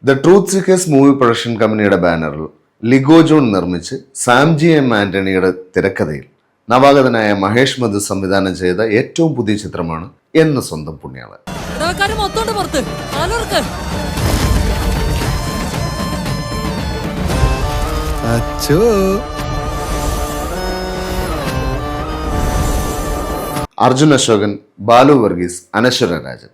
The truth seekers movie production കമ്പനിയുടെ ബാനറിൽ ലിഗോ John നിർമ്മിച്ച് സാംജി എം ആന്റണിയുടെ തിരക്കഥയിൽ നവാഗതനായ മഹേഷ് മധു സംവിധാനം ചെയ്ത ഏറ്റവും പുതിയ ചിത്രമാണ് എന്ന് സ്വന്തം പുണ്യാളൻ. അർജുൻ അശോകൻ, ബാലു വർഗീസ്, അനശ്വര രാജൻ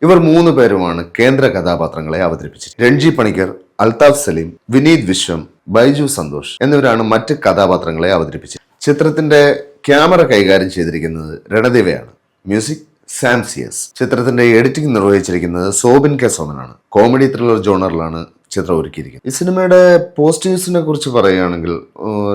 ഇവർ 3 പേരുമാണ് കേന്ദ്ര കഥാപാത്രങ്ങളെ അവതരിപ്പിച്ചത്. രൺജി പണിക്കർ, അൽതാഫ് സലീം, വിനീത് വിശ്വം, ബൈജു സന്തോഷ് എന്നിവരാണ് മറ്റ് കഥാപാത്രങ്ങളെ അവതരിപ്പിച്ചത്. ചിത്രത്തിന്റെ ക്യാമറ കൈകാര്യം ചെയ്തിരിക്കുന്നത് രണദിവയാണ്. Music Sam C S. ചിത്രത്തിന്റെ എഡിറ്റിംഗ് നിർവഹിച്ചിരിക്കുന്നത് സോബിൻ കെ സോമനാണ്. കോമഡി ത്രില്ലർ ജോണറിലാണ് ചിത്രം ഒരുക്കിയിരിക്കുന്നത്. ഈ സിനിമയുടെ പോസിറ്റീവ്സിനെ കുറിച്ച് പറയുകയാണെങ്കിൽ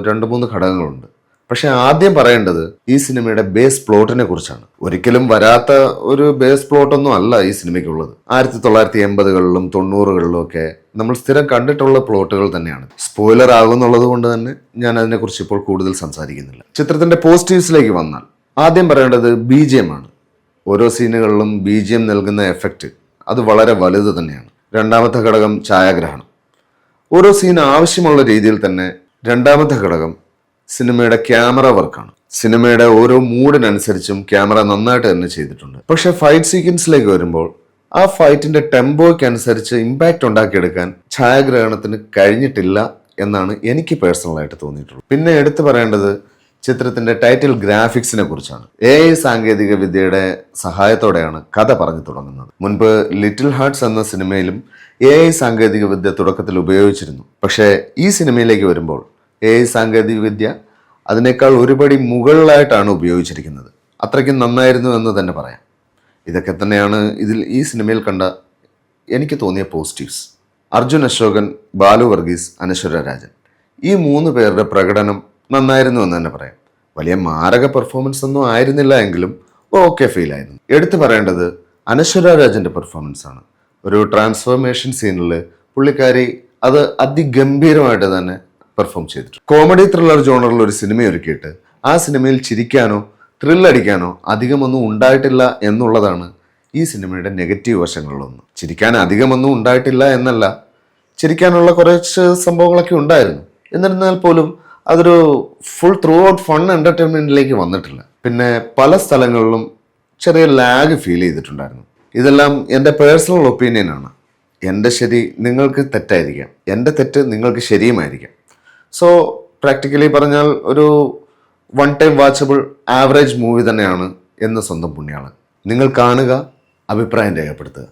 2-3 ഘടകങ്ങളുണ്ട്. പക്ഷെ ആദ്യം പറയേണ്ടത് ഈ സിനിമയുടെ ബേസ് പ്ലോട്ടിനെ കുറിച്ചാണ്. ഒരിക്കലും വരാത്ത ഒരു ബേസ് പ്ലോട്ടൊന്നും അല്ല ഈ സിനിമയ്ക്കുള്ളത്. 1980കളിലും 90കളിലും ഒക്കെ നമ്മൾ സ്ഥിരം കണ്ടിട്ടുള്ള പ്ലോട്ടുകൾ തന്നെയാണ്. സ്പോയിലർ ആകുന്നുള്ളത് കൊണ്ട് തന്നെ ഞാൻ അതിനെക്കുറിച്ച് ഇപ്പോൾ കൂടുതൽ സംസാരിക്കുന്നില്ല. ചിത്രത്തിന്റെ പോസിറ്റീവ്സിലേക്ക് വന്നാൽ ആദ്യം പറയേണ്ടത് BGM ആണ്. ഓരോ സീനുകളിലും BGM നൽകുന്ന എഫക്റ്റ് അത് വളരെ വലുത് തന്നെയാണ്. രണ്ടാമത്തെ ഘടകം ഛായാഗ്രഹണം. ഓരോ സീൻ ആവശ്യമുള്ള രീതിയിൽ തന്നെ രണ്ടാമത്തെ ഘടകം സിനിമയുടെ ക്യാമറ വർക്കാണ്. സിനിമയുടെ ഓരോ മൂഡിനനുസരിച്ചും ക്യാമറ നന്നായിട്ട് തന്നെ ചെയ്തിട്ടുണ്ട്. പക്ഷെ ഫൈറ്റ് സീക്വൻസിലേക്ക് വരുമ്പോൾ ആ ഫൈറ്റിന്റെ ടെമ്പോയ്ക്ക് അനുസരിച്ച് ഇമ്പാക്റ്റ് ഉണ്ടാക്കിയെടുക്കാൻ ഛായാഗ്രഹണത്തിന് കഴിഞ്ഞിട്ടില്ല എന്നാണ് എനിക്ക് പേഴ്സണലായിട്ട് തോന്നിയിട്ടുള്ളത്. പിന്നെ എടുത്തു പറയേണ്ടത് ചിത്രത്തിന്റെ ടൈറ്റിൽ ഗ്രാഫിക്സിനെ കുറിച്ചാണ്. AI സാങ്കേതിക വിദ്യയുടെ സഹായത്തോടെയാണ് കഥ പറഞ്ഞു തുടങ്ങുന്നത്. മുൻപ് ലിറ്റിൽ ഹാർട്ട്സ് എന്ന സിനിമയിലും AI സാങ്കേതിക വിദ്യ തുടക്കത്തിൽ ഉപയോഗിച്ചിരുന്നു. പക്ഷേ ഈ സിനിമയിലേക്ക് വരുമ്പോൾ AI സാങ്കേതിക വിദ്യ അതിനേക്കാൾ ഒരുപടി മുകളിലായിട്ടാണ് ഉപയോഗിച്ചിരിക്കുന്നത്. അത്രയ്ക്കും നന്നായിരുന്നു എന്ന് തന്നെ പറയാം. ഇതൊക്കെ തന്നെയാണ് ഈ സിനിമയിൽ കണ്ട എനിക്ക് തോന്നിയ പോസിറ്റീവ്സ്. അർജുൻ അശോകൻ, ബാലു വർഗീസ്, അനശ്വര രാജൻ ഈ 3 പേരുടെ പ്രകടനം നന്നായിരുന്നു എന്ന് തന്നെ പറയാം. വലിയ മാരക പെർഫോമൻസ് ഒന്നും ആയിരുന്നില്ല എങ്കിലും ഓക്കെ ഫീൽ ആയിരുന്നു. എടുത്തു പറയേണ്ടത് അനശ്വര രാജന്റെ പെർഫോമൻസ് ആണ്. ഒരു ട്രാൻസ്ഫോർമേഷൻ സീനിൽ പുള്ളിക്കാരി അത് അതിഗംഭീരമായിട്ട് തന്നെ പെർഫോം ചെയ്തിട്ടുണ്ട്. കോമഡി ത്രില്ലർ ജോണറിൽ ഒരു സിനിമ ഒരുക്കിയിട്ട് ആ സിനിമയിൽ ചിരിക്കാനോ ത്രില്ലടിക്കാനോ അധികമൊന്നും ഉണ്ടായിട്ടില്ല എന്നുള്ളതാണ് ഈ സിനിമയുടെ നെഗറ്റീവ് വശങ്ങളിലൊന്ന്. ചിരിക്കാൻ അധികമൊന്നും ഉണ്ടായിട്ടില്ല എന്നല്ല, ചിരിക്കാനുള്ള കുറച്ച് സംഭവങ്ങളൊക്കെ ഉണ്ടായിരുന്നു. എന്നിരുന്നാൽ പോലും അതൊരു ഫുൾ ത്രൂ ഔട്ട് ഫൺ എന്റർടൈൻമെന്റിലേക്ക് വന്നിട്ടില്ല. പിന്നെ പല സ്ഥലങ്ങളിലും ചെറിയ ലാഗ് ഫീൽ ചെയ്തിട്ടുണ്ടായിരുന്നു. ഇതെല്ലാം എൻ്റെ പേഴ്സണൽ ഒപ്പീനിയനാണ്. എൻ്റെ ശരി നിങ്ങൾക്ക് തെറ്റായിരിക്കാം, എൻ്റെ തെറ്റ് നിങ്ങൾക്ക് ശരിയുമായിരിക്കാം. സോ പ്രാക്ടിക്കലി പറഞ്ഞാൽ ഒരു 1 ടൈം വാച്ചബിൾ ആവറേജ് മൂവി തന്നെയാണ് എന്ന് സ്വന്തം പുണ്യാളൻ. നിങ്ങൾ കാണുക, അഭിപ്രായം രേഖപ്പെടുത്തുക.